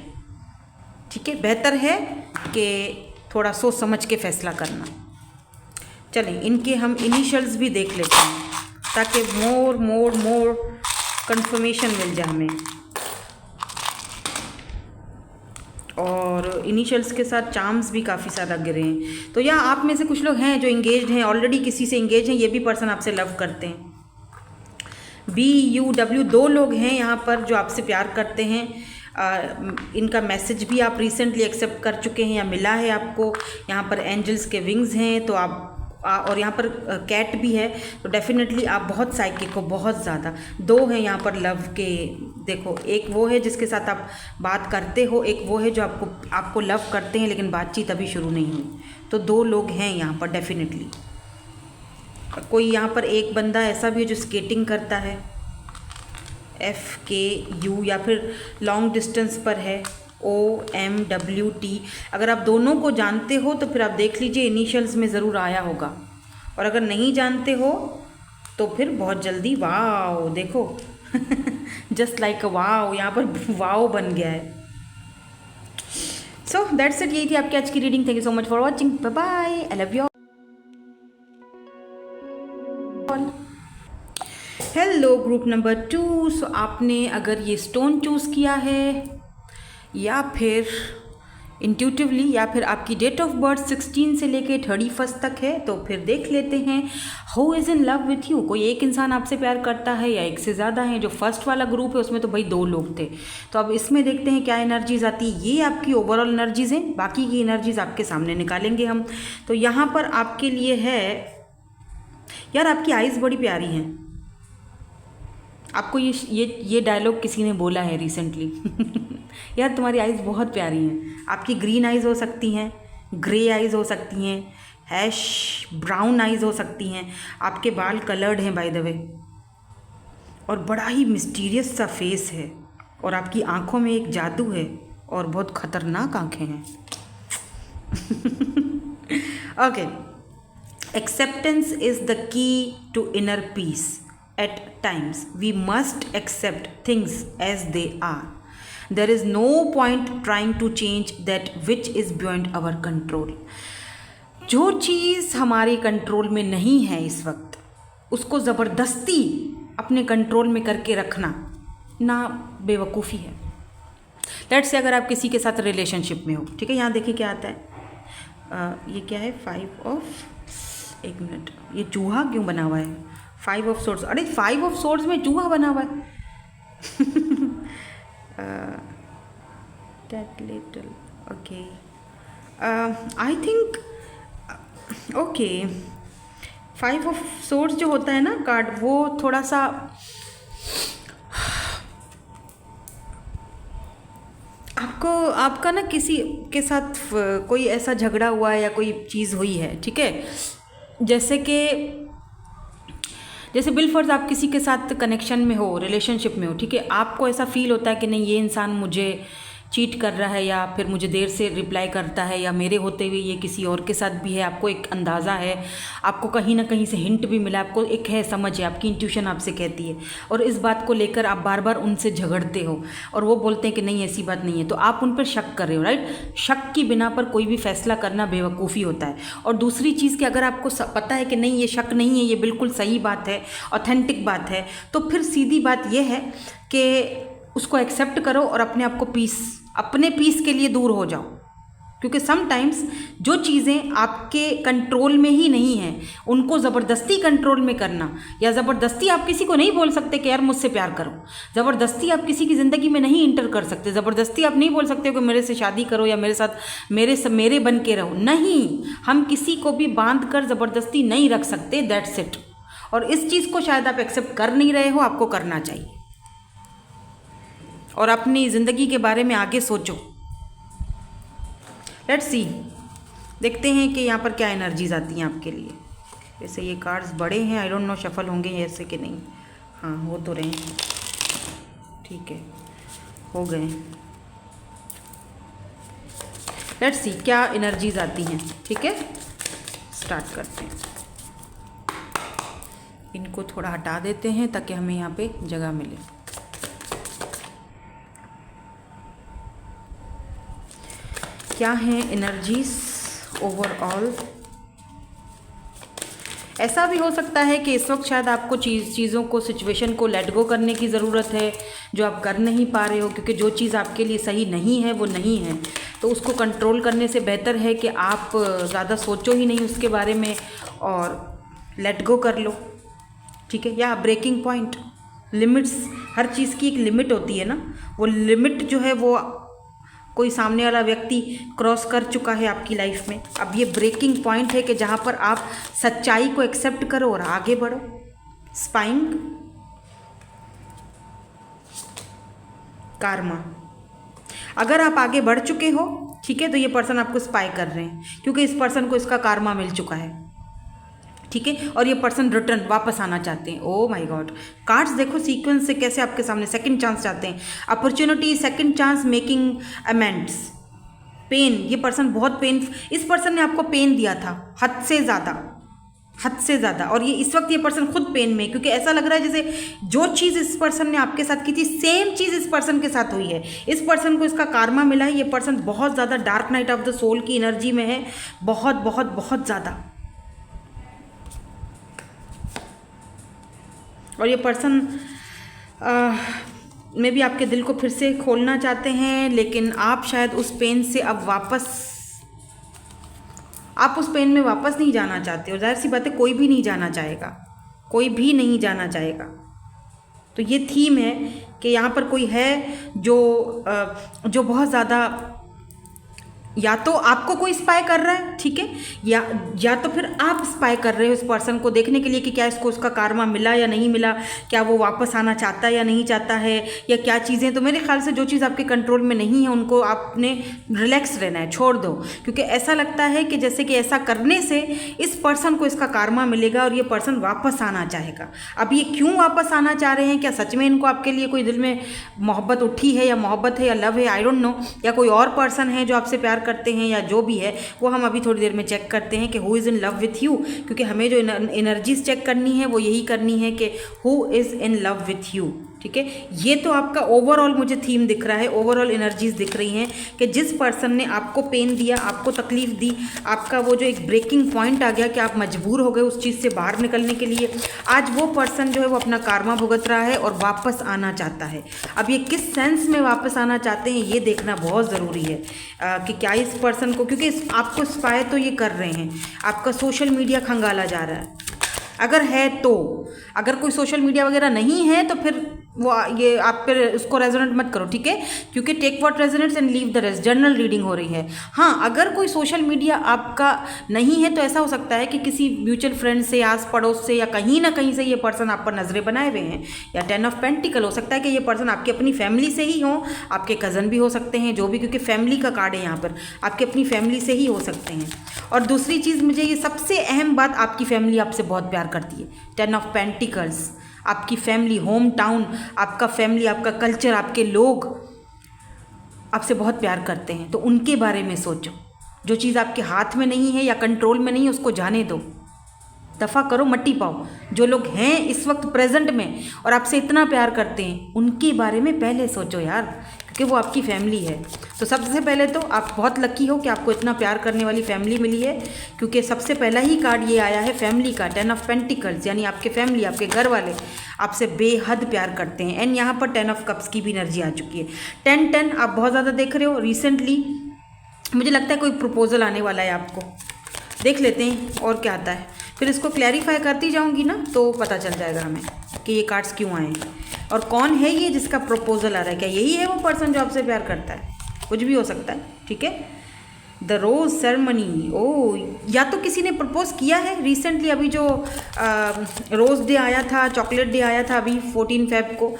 ठीक है। बेहतर है कि थोड़ा सोच समझ के फैसला करना। चलें, इनके हम इनिशियल्स भी देख लेते हैं ताकि मोर कंफर्मेशन मिल जाए हमें। और इनिशियल्स के साथ चार्म्स भी काफ़ी सारा गिरे हैं। तो या आप में से कुछ लोग हैं जो इंगेज्ड हैं, ऑलरेडी किसी से इंगेज हैं, ये भी पर्सन आपसे लव करते हैं। BUW 2 लोग हैं यहाँ पर जो आपसे प्यार करते हैं। इनका मैसेज भी आप रिसेंटली एक्सेप्ट कर चुके हैं या मिला है आपको। यहाँ पर एंजल्स के विंग्स हैं, तो आप और यहाँ पर कैट भी है, तो डेफिनेटली आप बहुत साइकिक हो, बहुत ज़्यादा। 2 हैं यहाँ पर लव के, देखो, एक वो है जिसके साथ आप बात करते हो, एक वो है जो आपको लव करते हैं लेकिन बातचीत अभी शुरू नहीं हुई। तो 2 लोग हैं यहाँ पर डेफिनेटली। कोई यहाँ पर एक बंदा ऐसा भी है जो स्केटिंग करता है, FKU, या फिर लॉन्ग डिस्टेंस पर है, OMWT। अगर आप दोनों को जानते हो तो फिर आप देख लीजिए इनिशियल्स में ज़रूर आया होगा, और अगर नहीं जानते हो तो फिर बहुत जल्दी वाओ, देखो जस्ट लाइक अ वाओ, यहाँ पर वाओ बन गया है। सो दैट्स इट, यही थी आपकी आज की reading. Thank you so much for watching, bye bye, I love you. Hello group number 2। So आपने अगर ये स्टोन चूज़ किया है या फिर इंट्यूटिवली, या फिर आपकी डेट ऑफ बर्थ 16 से लेके 31 तक है, तो फिर देख लेते हैं who is in love with you. कोई एक इंसान आपसे प्यार करता है या एक से ज़्यादा है। जो फर्स्ट वाला ग्रुप है उसमें तो भाई 2 लोग थे, तो अब इसमें देखते हैं क्या एनर्जीज आती है। ये आपकी ओवरऑल एनर्जीज हैं, बाकी की एनर्जीज आपके सामने निकालेंगे हम। तो यहाँ पर आपके लिए है, यार आपकी आइज़ बड़ी प्यारी हैं। आपको ये डायलॉग किसी ने बोला है रिसेंटली यार तुम्हारी आइज़ बहुत प्यारी हैं। आपकी ग्रीन आइज़ हो सकती हैं, ग्रे आइज़ हो सकती हैं, हैश ब्राउन आइज़ हो सकती हैं। आपके बाल कलर्ड हैं बाय द वे, और बड़ा ही मिस्टीरियस सा फेस है, और आपकी आंखों में एक जादू है, और बहुत ख़तरनाक आंखें हैं okay, acceptance is the key to inner peace. At times, we must accept things as they are. There is no point trying to change that which is beyond our control. जो चीज़ हमारे कंट्रोल में नहीं है इस वक्त, उसको ज़बरदस्ती अपने कंट्रोल में करके रखना ना बेवकूफ़ी है। लेट्स से अगर आप किसी के साथ रिलेशनशिप में हो, ठीक है, यहाँ देखिए क्या आता है। ये क्या है, 5 ऑफ, एक मिनट, ये चूहा क्यों बना हुआ है? 5 ऑफ सोर्ड्स, अरे 5 ऑफ सोर्ड्स में चूहा बना हुआ है that little, okay, I think, okay, 5 of swords जो होता है ना कार्ड, वो थोड़ा सा आपका ना किसी के साथ कोई ऐसा झगड़ा हुआ है या कोई चीज़ हुई है, ठीक है, जैसे बिलफर्ज आप किसी के साथ कनेक्शन में हो, रिलेशनशिप में हो, ठीक है, आपको ऐसा फील होता है कि नहीं ये इंसान मुझे चीट कर रहा है या फिर मुझे देर से रिप्लाई करता है या मेरे होते हुए ये किसी और के साथ भी है, आपको एक अंदाज़ा है, आपको कहीं ना कहीं से हिंट भी मिला, आपको एक है समझ है, आपकी इंट्यूशन आपसे कहती है, और इस बात को लेकर आप बार बार उनसे झगड़ते हो और वो बोलते हैं कि नहीं ऐसी बात नहीं है, तो आप उन पर शक कर रहे हो, राइट। शक की बिना पर कोई भी फैसला करना बेवकूफ़ी होता है। और दूसरी चीज़ कि अगर आपको पता है कि नहीं ये शक नहीं है, ये बिल्कुल सही बात है, ऑथेंटिक बात है, तो फिर सीधी बात ये है कि उसको एक्सेप्ट करो और अपने आप को अपने पीस के लिए दूर हो जाओ। क्योंकि समटाइम्स जो चीज़ें आपके कंट्रोल में ही नहीं हैं उनको ज़बरदस्ती कंट्रोल में करना, या ज़बरदस्ती आप किसी को नहीं बोल सकते कि यार मुझसे प्यार करो, ज़बरदस्ती आप किसी की ज़िंदगी में नहीं इंटर कर सकते, ज़बरदस्ती आप नहीं बोल सकते हो कि मेरे से शादी करो या मेरे साथ मेरे बन के रहो। नहीं, हम किसी को भी बांध कर ज़बरदस्ती नहीं रख सकते, दैट्स इट। और इस चीज़ को शायद आप एक्सेप्ट कर नहीं रहे हो, आपको करना चाहिए और अपनी ज़िंदगी के बारे में आगे सोचो। लेट्स सी, देखते हैं कि यहाँ पर क्या एनर्जीज आती हैं आपके लिए। वैसे ये कार्ड्स बड़े हैं, आई डोंट नो शफल होंगे ऐसे कि नहीं। हाँ, हो तो रहे हैं, ठीक है, हो गए। लेट्स सी क्या एनर्जीज आती हैं, ठीक है, स्टार्ट करते हैं। इनको थोड़ा हटा देते हैं ताकि हमें यहाँ पे जगह मिले। क्या है एनर्जीज ओवरऑल। ऐसा भी हो सकता है कि इस वक्त शायद आपको चीज़ों को, सिचुएशन को लेट गो करने की ज़रूरत है जो आप कर नहीं पा रहे हो, क्योंकि जो चीज़ आपके लिए सही नहीं है वो नहीं है। तो उसको कंट्रोल करने से बेहतर है कि आप ज़्यादा सोचो ही नहीं उसके बारे में और लेट गो कर लो, ठीक है। या ब्रेकिंग पॉइंट, लिमिट्स, हर चीज़ की एक लिमिट होती है ना, वो लिमिट जो है वो कोई सामने वाला व्यक्ति क्रॉस कर चुका है आपकी लाइफ में। अब ये ब्रेकिंग पॉइंट है कि जहाँ पर आप सच्चाई को एक्सेप्ट करो और आगे बढ़ो। स्पाइंग, कार्मा, अगर आप आगे बढ़ चुके हो, ठीक है, तो ये पर्सन आपको स्पाई कर रहे हैं क्योंकि इस पर्सन को इसका कार्मा मिल चुका है, ठीक है, और ये पर्सन रिटर्न वापस आना चाहते हैं। ओ माय गॉड, कार्ड्स देखो सीक्वेंस से कैसे आपके सामने। सेकंड चांस चाहते हैं, opportunity, second chance, making amends, pain, ये पर्सन बहुत पेन, इस पर्सन ने आपको पेन दिया था हद से ज़्यादा, और ये इस वक्त ये पर्सन खुद पेन में, क्योंकि ऐसा लग रहा है जैसे जो चीज़ इस पर्सन ने आपके साथ की थी सेम चीज़ इस पर्सन के साथ हुई है। इस पर्सन को इसका कार्मा मिला है। ये पर्सन बहुत ज़्यादा dark night of the soul की एनर्जी में है, बहुत बहुत बहुत ज़्यादा। और ये पर्सन में भी आपके दिल को फिर से खोलना चाहते हैं, लेकिन आप शायद उस पेन से अब आप उस पेन में वापस नहीं जाना चाहते, और जाहिर सी बात है कोई भी नहीं जाना चाहेगा, कोई भी नहीं जाना चाहेगा। तो ये थीम है कि यहाँ पर कोई है जो बहुत ज़्यादा, या तो आपको कोई स्पाई कर रहा है, ठीक है, या तो फिर आप स्पाई कर रहे हो इस पर्सन को देखने के लिए कि क्या इसको उसका कार्मा मिला या नहीं मिला, क्या वो वापस आना चाहता है या नहीं चाहता है, या क्या चीज़ें। तो मेरे ख्याल से जो चीज़ आपके कंट्रोल में नहीं है उनको आपने रिलैक्स रहना है, छोड़ दो, क्योंकि ऐसा लगता है कि जैसे कि ऐसा करने से इस पर्सन को इसका कार्मा मिलेगा और ये पर्सन वापस आना चाहेगा। अब ये क्यों वापस आना चाह रहे हैं, क्या सच में इनको आपके लिए कोई दिल में मोहब्बत उठी है, या मोहब्बत है या लव है, आई डोंट नो, या कोई और पर्सन है जो आपसे प्यार करते हैं, या जो भी है वो हम अभी थोड़ी देर में चेक करते हैं कि who is in love with you, क्योंकि हमें जो एनर्जीज चेक करनी है वो यही करनी है कि who is in love with you, ठीक है। ये तो आपका ओवरऑल मुझे थीम दिख रहा है, ओवरऑल एनर्जीज दिख रही हैं कि जिस पर्सन ने आपको पेन दिया, आपको तकलीफ दी, आपका वो जो एक ब्रेकिंग पॉइंट आ गया कि आप मजबूर हो गए उस चीज़ से बाहर निकलने के लिए, आज वो पर्सन जो है वो अपना कार्मा भुगत रहा है और वापस आना चाहता है। अब ये किस सेंस में वापस आना चाहते हैं ये देखना बहुत ज़रूरी है कि क्या इस पर्सन को, क्योंकि आपको स्पाई तो ये कर रहे हैं, आपका सोशल मीडिया खंगाला जा रहा है, अगर है तो। अगर कोई सोशल मीडिया वगैरह नहीं है तो फिर वो ये आप फिर उसको रेजोनेट मत करो, ठीक है, क्योंकि take what resonates and leave the rest, general reading हो रही है। हाँ, अगर कोई सोशल मीडिया आपका नहीं है तो ऐसा हो सकता है कि किसी म्यूचुअल फ्रेंड से, आस पड़ोस से, या कहीं ना कहीं से ये पर्सन आप पर नज़रें बनाए हुए हैं, या 10 ऑफ पेंटिकल हो सकता है कि ये पर्सन आपकी अपनी फैमिली से ही हो, आपके कज़न भी हो सकते हैं, जो भी, क्योंकि फैमिली का कार्ड है यहाँ पर, आपकी अपनी फैमिली से ही हो सकते हैं। और दूसरी चीज़, मुझे ये सबसे अहम बात, आपकी फैमिली आपसे बहुत प्यार करती है, 10 ऑफ पेंटिकल्स, आपकी फैमिली, होम टाउन, आपका फैमिली, आपका कल्चर, आपके लोग, आपसे बहुत प्यार करते हैं, तो उनके बारे में सोचो। जो चीज़ आपके हाथ में नहीं है या कंट्रोल में नहीं है उसको जाने दो, दफ़ा करो, मट्टी पाओ। जो लोग हैं इस वक्त प्रेजेंट में और आपसे इतना प्यार करते हैं, उनके बारे में पहले सोचो यार, क्योंकि वो आपकी फैमिली है। तो सबसे पहले तो आप बहुत लकी हो कि आपको इतना प्यार करने वाली फैमिली मिली है, क्योंकि सबसे पहला ही कार्ड ये आया है फैमिली का, 10 ऑफ पेंटिकल्स, यानी आपके फैमिली, आपके घर वाले आपसे बेहद प्यार करते हैं। एंड यहाँ पर 10 ऑफ कप्स की भी एनर्जी आ चुकी है। 10-10 आप बहुत ज़्यादा देख रहे हो रिसेंटली। मुझे लगता है कोई प्रपोजल आने वाला है आपको। देख लेते हैं और क्या आता है, फिर इसको क्लैरिफाई करती जाऊंगी ना तो पता चल जाएगा हमें कि ये कार्ड्स क्यों आए और कौन है ये जिसका प्रपोजल आ रहा है। क्या यही है वो पर्सन जो आपसे प्यार करता है? कुछ भी हो सकता है, ठीक है। द रोज़ सेरेमनी, ओ, या तो किसी ने प्रपोज किया है रिसेंटली, अभी जो रोज़ डे आया था, चॉकलेट डे आया था अभी 14 फेब को,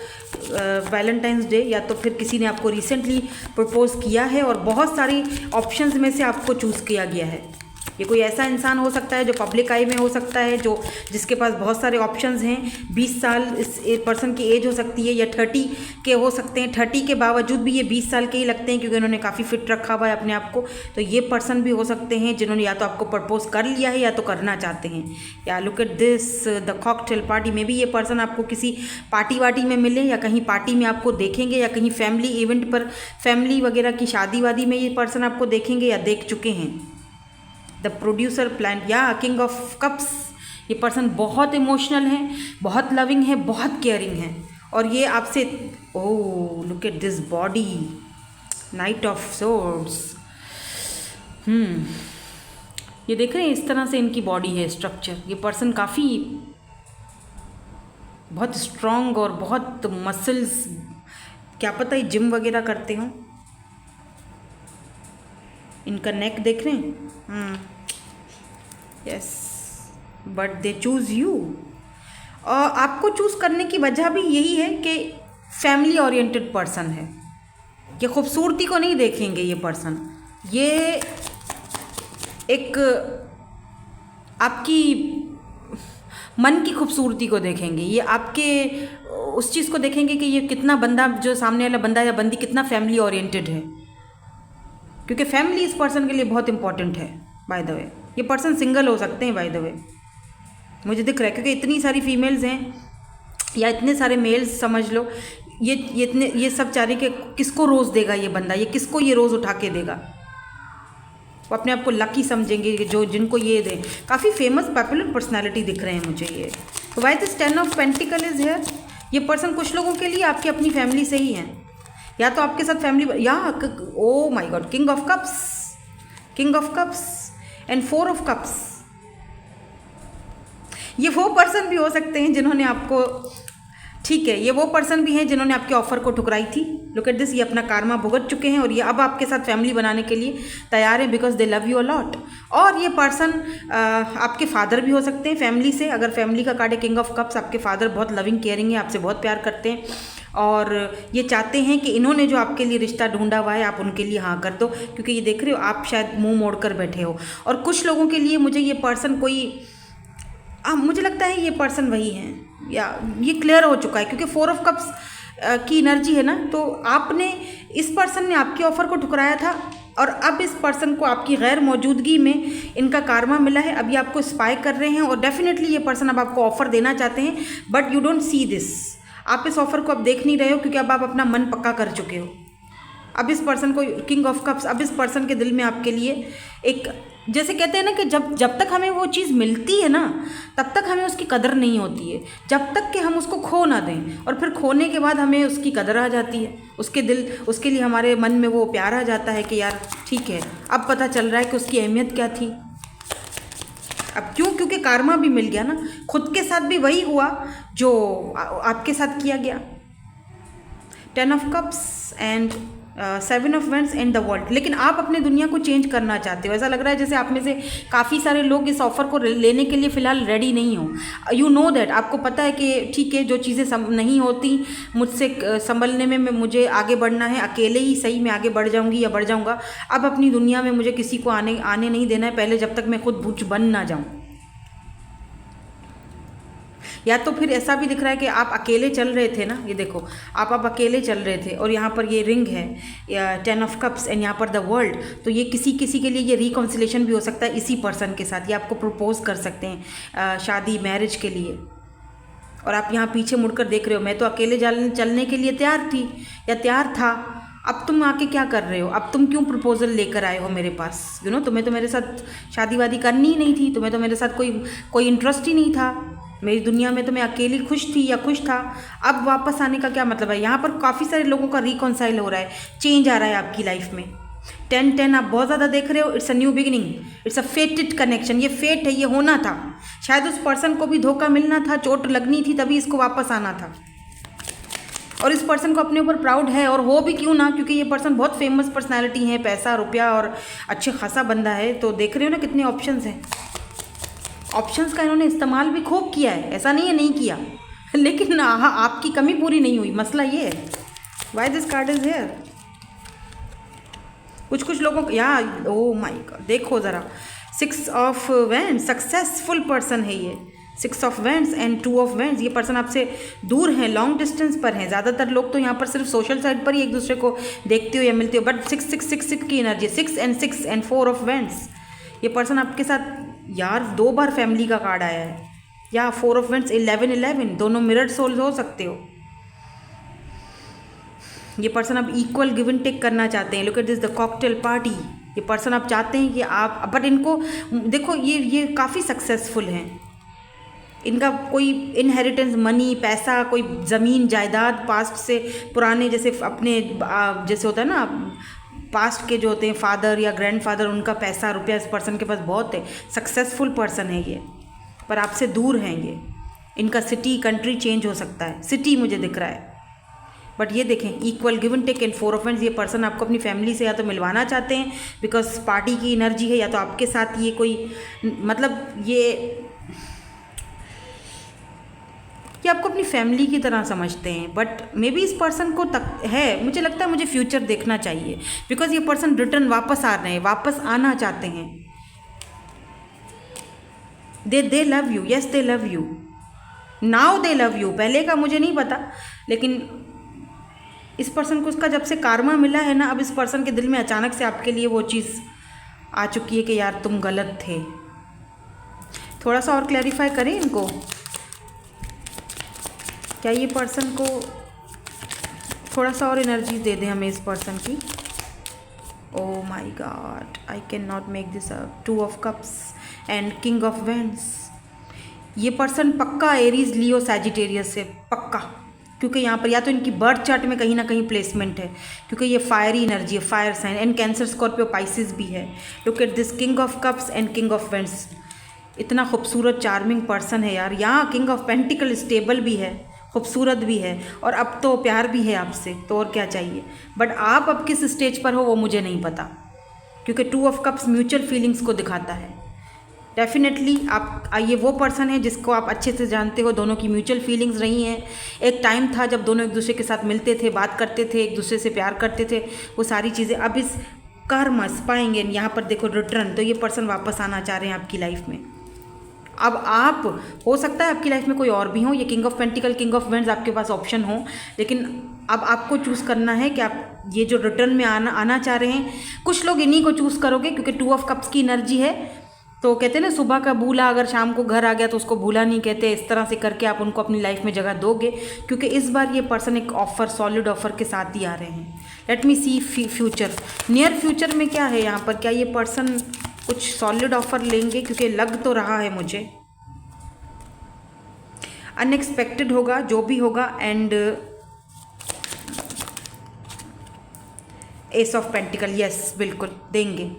वैलेंटाइंस डे, या तो फिर किसी ने आपको रिसेंटली प्रपोज किया है और बहुत सारी ऑप्शंस में से आपको चूज़ किया गया है। ये कोई ऐसा इंसान हो सकता है जो पब्लिक आई में हो सकता है, जो जिसके पास बहुत सारे ऑप्शंस हैं। 20 साल इस पर्सन की एज हो सकती है, या 30 के हो सकते हैं। 30 के बावजूद भी ये 20 साल के ही लगते हैं क्योंकि उन्होंने काफ़ी फिट रखा हुआ है अपने आप को। तो ये पर्सन भी हो सकते हैं जिन्होंने या तो आपको प्रपोज कर लिया है या तो करना चाहते हैं। या look at this, the cocktail party में भी ये पर्सन आपको किसी पार्टी वार्टी में मिले, या कहीं पार्टी में आपको देखेंगे, या कहीं फैमिली इवेंट पर, फैमिली वगैरह की शादी वादी में ये पर्सन आपको देखेंगे या देख चुके हैं। द प्रोड्यूसर प्लान, या किंग ऑफ कप्स, ये पर्सन बहुत इमोशनल हैं, बहुत लविंग है, बहुत केयरिंग है, और ये आपसे, oh look at this body, night of swords. ये देख रहे हैं इस तरह से इनकी बॉडी है, स्ट्रक्चर। ये पर्सन काफ़ी बहुत स्ट्रॉन्ग और बहुत मसल्स, क्या पता ये जिम वगैरह करते हों। इनका नेक देख रहे हैं, yes, but they choose you. और आपको चूज़ करने की वजह भी यही है कि फैमिली ओरिएंटेड पर्सन है। ये खूबसूरती को नहीं देखेंगे ये पर्सन, ये एक आपकी मन की खूबसूरती को देखेंगे। ये आपके उस चीज़ को देखेंगे कि ये कितना बंदा, जो सामने वाला बंदा या बंदी कितना फैमिली ओरिएंटेड है, क्योंकि फैमिली इस पर्सन के लिए बहुत इंपॉर्टेंट है। बाय द वे ये पर्सन सिंगल हो सकते हैं, बाय द वे मुझे दिख रहा है, क्योंकि इतनी सारी फीमेल्स हैं या इतने सारे मेल्स समझ लो, ये सब चाह रहे कि किसको रोज़ देगा ये बंदा, ये किसको ये रोज़ उठा के देगा। वो अपने आप को लकी समझेंगे कि जो जिनको ये दे। काफ़ी फेमस पॉपुलर पर्सनैलिटी दिख रहे हैं मुझे ये। तो why this 10 of pentacle is here. ये पर्सन कुछ लोगों के लिए आपकी अपनी फैमिली से ही है, या तो आपके साथ फैमिली, या ओ my God, king of cups and 4 of cups. ये वो पर्सन भी हो सकते हैं जिन्होंने आपको, ठीक है, ये वो पर्सन भी हैं जिन्होंने आपके ऑफर को ठुकराई थी। लुक एट दिस, ये अपना कार्मा भुगत चुके हैं और ये अब आपके साथ फैमिली बनाने के लिए तैयार हैं, because they love you a lot. और ये पर्सन आपके फादर भी हो सकते हैं फैमिली से। अगर फैमिली का कार्ड है किंग ऑफ कप्स, आपके फादर बहुत लविंग केयरिंग है, आपसे बहुत प्यार करते हैं और ये चाहते हैं कि इन्होंने जो आपके लिए रिश्ता ढूंढा हुआ है आप उनके लिए हाँ कर दो, क्योंकि ये देख रहे हो आप शायद मुंह मोड़ कर बैठे हो। और कुछ लोगों के लिए मुझे ये पर्सन मुझे लगता है ये पर्सन वही हैं, या ये क्लियर हो चुका है, क्योंकि 4 ऑफ कप्स की एनर्जी है ना। तो आपने, इस पर्सन ने आपके ऑफ़र को ठुकराया था और अब इस पर्सन को आपकी गैर मौजूदगी में इनका कार्मा मिला है। अभी आपको स्पाई कर रहे हैं और डेफिनेटली ये पर्सन अब आपको ऑफ़र देना चाहते हैं, but you don't see this. आप इस ऑफ़र को अब देख नहीं रहे हो, क्योंकि अब आप अपना मन पक्का कर चुके हो। अब इस पर्सन को, किंग ऑफ कप्स, अब इस पर्सन के दिल में आपके लिए एक, जैसे कहते हैं ना कि जब तक हमें वो चीज़ मिलती है ना, तब तक हमें उसकी कदर नहीं होती है, जब तक कि हम उसको खो ना दें। और फिर खोने के बाद हमें उसकी कदर आ जाती है, उसके लिए हमारे मन में वो प्यार आ जाता है कि यार ठीक है, अब पता चल रहा है कि उसकी अहमियत क्या थी। अब क्यों? क्योंकि कार्मा भी मिल गया ना, खुद के साथ भी वही हुआ जो आपके साथ किया गया। 10 of cups and 7 of vends and the world. लेकिन आप अपने दुनिया को चेंज करना चाहते हो। ऐसा लग रहा है जैसे आप में से काफ़ी सारे लोग इस ऑफ़र को लेने के लिए फ़िलहाल रेडी नहीं हो। यू नो दैट, आपको पता है कि ठीक है, जो चीज़ें नहीं होती मुझसे संभलने में, मुझे आगे बढ़ना है, अकेले ही सही मैं आगे बढ़ जाऊँगी या बढ़ जाऊँगा। अब अपनी दुनिया में मुझे किसी को आने नहीं देना है, पहले जब तक मैं खुद बन ना जाऊँ। या तो फिर ऐसा भी दिख रहा है कि आप अकेले चल रहे थे ना, ये देखो आप अकेले चल रहे थे और यहाँ पर ये रिंग है, 10 ऑफ कप्स एंड यहाँ पर द वर्ल्ड। तो ये किसी किसी के लिए ये रिकॉन्सिलेशन भी हो सकता है इसी पर्सन के साथ, ये आपको प्रपोज कर सकते हैं शादी मैरिज के लिए। और आप यहाँ पीछे मुड़कर देख रहे हो, मैं तो अकेले चलने के लिए तैयार थी या तैयार था, अब तुम आके क्या कर रहे हो, अब तुम क्यों प्रपोजल लेकर आए हो मेरे पास, तुम्हें तो मेरे साथ शादी वादी करनी ही नहीं थी, तुम्हें तो मेरे साथ कोई इंटरेस्ट ही नहीं था, मेरी दुनिया में तो मैं अकेली खुश थी या खुश था। अब वापस आने का क्या मतलब है? यहाँ पर काफ़ी सारे लोगों का रिकॉन्साइल हो रहा है, चेंज आ रहा है आपकी लाइफ में। 10-10 आप बहुत ज़्यादा देख रहे हो, it's a new beginning, it's a फेटेड connection, ये फेट है, ये होना था। शायद उस पर्सन को भी धोखा मिलना था, चोट लगनी थी, तभी इसको वापस आना था। और इस पर्सन को अपने ऊपर प्राउड है, और हो भी क्यों ना, क्योंकि ये पर्सन बहुत फेमस पर्सनालिटी है, पैसा रुपया और अच्छे खासा बंदा है। तो देख रहे हो ना कितने ऑप्शंस हैं, ऑप्शंस का इन्होंने इस्तेमाल भी खूब किया है, ऐसा नहीं है नहीं किया, लेकिन आपकी कमी पूरी नहीं हुई, मसला ये है। Why this card is here? कुछ लोगों को यार, ओ माय गॉड, देखो ज़रा, 6 ऑफ वैंड्स, सक्सेसफुल पर्सन है ये, 6 of wands and 2 of wands. ये पर्सन आपसे दूर हैं, लॉन्ग डिस्टेंस पर हैं। ज़्यादातर लोग तो यहाँ पर सिर्फ सोशल साइड पर ही एक दूसरे को देखते हो या मिलते हो, बट 6 की एनर्जी, 6 एंड 4 ऑफ वैंड्स। ये पर्सन आपके साथ यार 2 बार फैमिली का कार्ड आया है, या 4 ऑफ वैंड्स 11 दोनों मिरर सोल्स हो सकते हो। ये पर्सन अब इक्वल गिव एंड टेक करना चाहते हैं। Look at this, the cocktail party. ये पर्सन आप चाहते हैं कि आप, बट इनको देखो ये काफ़ी सक्सेसफुल हैं, इनका कोई इनहेरिटेंस मनी, पैसा, कोई ज़मीन जायदाद पास्ट से पुराने, जैसे अपने जैसे होता है ना पास्ट के जो होते हैं फादर या ग्रैंडफादर, उनका पैसा रुपया इस पर्सन के पास बहुत है। सक्सेसफुल पर्सन है ये, पर आपसे दूर हैं ये। इनका सिटी कंट्री चेंज हो सकता है, सिटी मुझे दिख रहा है। बट ये देखें, equal give and take and 4 of wands. ये पर्सन आपको अपनी फैमिली से या तो मिलवाना चाहते हैं, बिकॉज पार्टी की एनर्जी है, या तो आपके साथ ये कोई मतलब ये आपको अपनी फैमिली की तरह समझते हैं। बट मे बी इस पर्सन को तक है, मुझे लगता है मुझे फ्यूचर देखना चाहिए, बिकॉज ये पर्सन रिटर्न वापस आ रहे हैं, वापस आना चाहते हैं। दे love you, yes they love you, now they love you. पहले का मुझे नहीं पता, लेकिन इस पर्सन को उसका जब से कारमा मिला है ना, अब इस पर्सन के दिल में अचानक से आपके लिए वो चीज़ आ चुकी है कि यार तुम गलत थे। थोड़ा सा और क्लैरिफाई करें इनको, क्या ये पर्सन को थोड़ा सा और एनर्जी दे दें हमें इस पर्सन की। Oh my God, I can not make this up. 2 of cups and king of wands. ये पर्सन पक्का एरीज, लियो, सैजिटेरियस से पक्का, क्योंकि यहाँ पर या तो इनकी बर्थ चार्ट में कहीं ना कहीं प्लेसमेंट है, क्योंकि ये फायरी एनर्जी है, fire sign, and Cancer, Scorpio, Pisces भी है। Look at this, king of cups and king of wands. इतना खूबसूरत चार्मिंग पर्सन है यार। यहाँ किंग ऑफ पेंटिकल स्टेबल भी है, खूबसूरत भी है, और अब तो प्यार भी है आपसे, तो और क्या चाहिए। बट आप अब किस स्टेज पर हो वो मुझे नहीं पता, क्योंकि 2 ऑफ कप्स म्यूचुअल फीलिंग्स को दिखाता है। डेफिनेटली आप, ये वो पर्सन है जिसको आप अच्छे से जानते हो, दोनों की म्यूचुअल फीलिंग्स रही हैं। एक टाइम था जब दोनों एक दूसरे के साथ मिलते थे, बात करते थे, एक दूसरे से प्यार करते थे, वो सारी चीज़ें अब इस कर्म पाएंगे। यहाँ पर देखो रिटर्न, तो ये पर्सन वापस आना चाह रहे हैं आपकी लाइफ में। अब आप, हो सकता है आपकी लाइफ में कोई और भी हो, ये king of pentacle, king of wands आपके पास ऑप्शन हो, लेकिन अब आपको चूज़ करना है कि आप ये जो रिटर्न में आना चाह रहे हैं, कुछ लोग इन्हीं को चूज़ करोगे, क्योंकि 2 ऑफ कप्स की एनर्जी है। तो कहते हैं ना, सुबह का भूला अगर शाम को घर आ गया तो उसको भूला नहीं कहते। इस तरह से करके आप उनको अपनी लाइफ में जगह दोगे, क्योंकि इस बार ये पर्सन एक ऑफ़र, सॉलिड ऑफ़र के साथ ही आ रहे हैं। लेट मी सी फ्यूचर, नियर फ्यूचर में क्या है यहाँ पर। क्या ये पर्सन कुछ सॉलिड ऑफ़र लेंगे, क्योंकि लग तो रहा है मुझे अनएक्सपेक्टेड होगा जो भी होगा। And S of pentacle, yes बिल्कुल देंगे,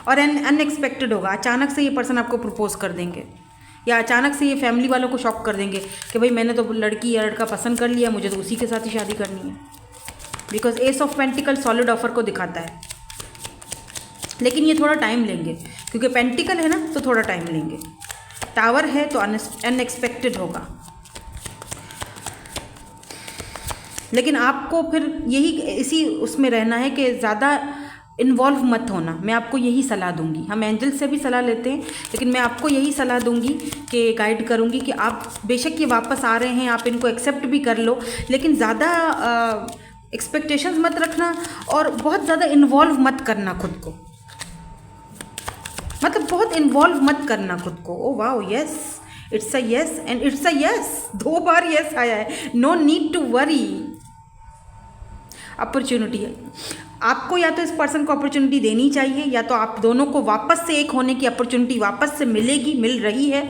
और अनएक्सपेक्टेड होगा। अचानक से ये पर्सन आपको प्रपोज कर देंगे, या अचानक से ये फैमिली वालों को शॉक कर देंगे कि भाई मैंने तो लड़की या लड़का पसंद कर लिया, मुझे तो उसी के साथ ही शादी करनी है, because S of pentacle solid offer को दिखाता है। लेकिन ये थोड़ा टाइम लेंगे, क्योंकि पेंटिकल है ना, तो थोड़ा टाइम लेंगे। टावर है तो अनएक्सपेक्टेड होगा, लेकिन आपको फिर यही इसी उसमें रहना है कि ज़्यादा इन्वॉल्व मत होना, मैं आपको यही सलाह दूंगी। हम एंजल से भी सलाह लेते हैं, लेकिन मैं आपको यही सलाह दूंगी कि गाइड करूंगी कि आप बेशक ये वापस आ रहे हैं, आप इनको एक्सेप्ट भी कर लो, लेकिन ज़्यादा एक्सपेक्टेशंस मत रखना और बहुत ज़्यादा इन्वॉल्व मत करना खुद को, मतलब बहुत इन्वॉल्व मत करना खुद को। Oh wow, yes, it's a yes and it's a yes, 2 बार यस आया है। No need to worry. Opportunity है आपको, या तो इस पर्सन को अपॉर्चुनिटी देनी चाहिए, या तो आप दोनों को वापस से एक होने की अपॉर्चुनिटी वापस से मिलेगी, मिल रही है,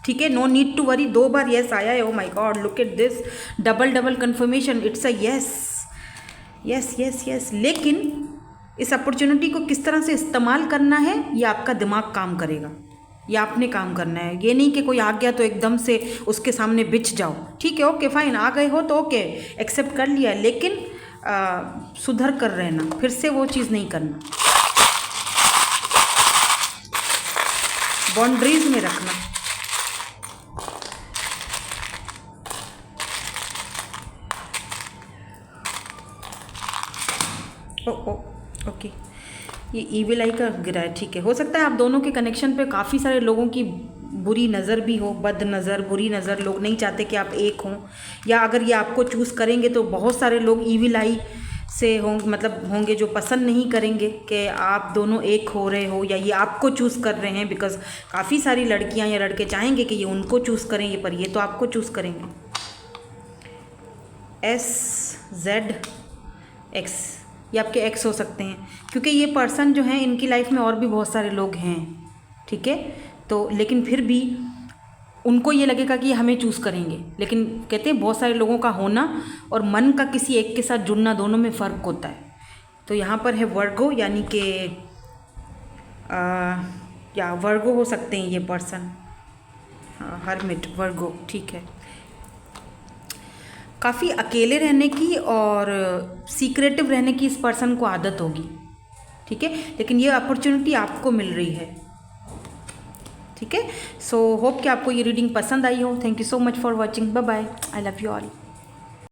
ठीक है। नो नीड टू वरी, 2 बार यस आया है। Oh my god, look at this, double confirmation, it's a yes, yes yes yes. लेकिन इस अपॉर्चुनिटी को किस तरह से इस्तेमाल करना है, ये आपका दिमाग काम करेगा, ये आपने काम करना है। ये नहीं कि कोई आ गया तो एकदम से उसके सामने बिछ जाओ, ठीक है, ओके फाइन, आ गए हो तो ओके, एक्सेप्ट कर लिया, लेकिन सुधर कर रहना, फिर से वो चीज़ नहीं करना, बाउंड्रीज में रखना। ओके, ये ईविल आई का गिरा है, ठीक है। हो सकता है आप दोनों के कनेक्शन पे काफ़ी सारे लोगों की बुरी नज़र भी हो, बद नज़र, बुरी नज़र, लोग नहीं चाहते कि आप एक हों, या अगर ये आपको चूज़ करेंगे तो बहुत सारे लोग ईविल आई से होंगे जो पसंद नहीं करेंगे कि आप दोनों एक हो रहे हो, या ये आपको चूज़ कर रहे हैं, बिकॉज काफ़ी सारी लड़कियां या लड़के चाहेंगे कि ये उनको चूज़ करें, पर ये तो आपको चूज़ करेंगे। SZX, ये आपके एक्स हो सकते हैं, क्योंकि ये पर्सन जो हैं इनकी लाइफ में और भी बहुत सारे लोग हैं, ठीक है। तो लेकिन फिर भी उनको ये लगेगा कि हमें चूज़ करेंगे, लेकिन कहते हैं बहुत सारे लोगों का होना और मन का किसी एक के साथ जुड़ना, दोनों में फ़र्क होता है। तो यहाँ पर है वर्गो, यानी कि या वर्गो हो सकते हैं ये पर्सन, हाँ, हर्मिट, वर्गो, ठीक है। काफ़ी अकेले रहने की और सीक्रेटिव रहने की इस पर्सन को आदत होगी, ठीक है, लेकिन ये अपॉर्चुनिटी आपको मिल रही है, ठीक है। सो होप कि आपको ये रीडिंग पसंद आई हो। Thank you so much for watching, bye bye, I love you all.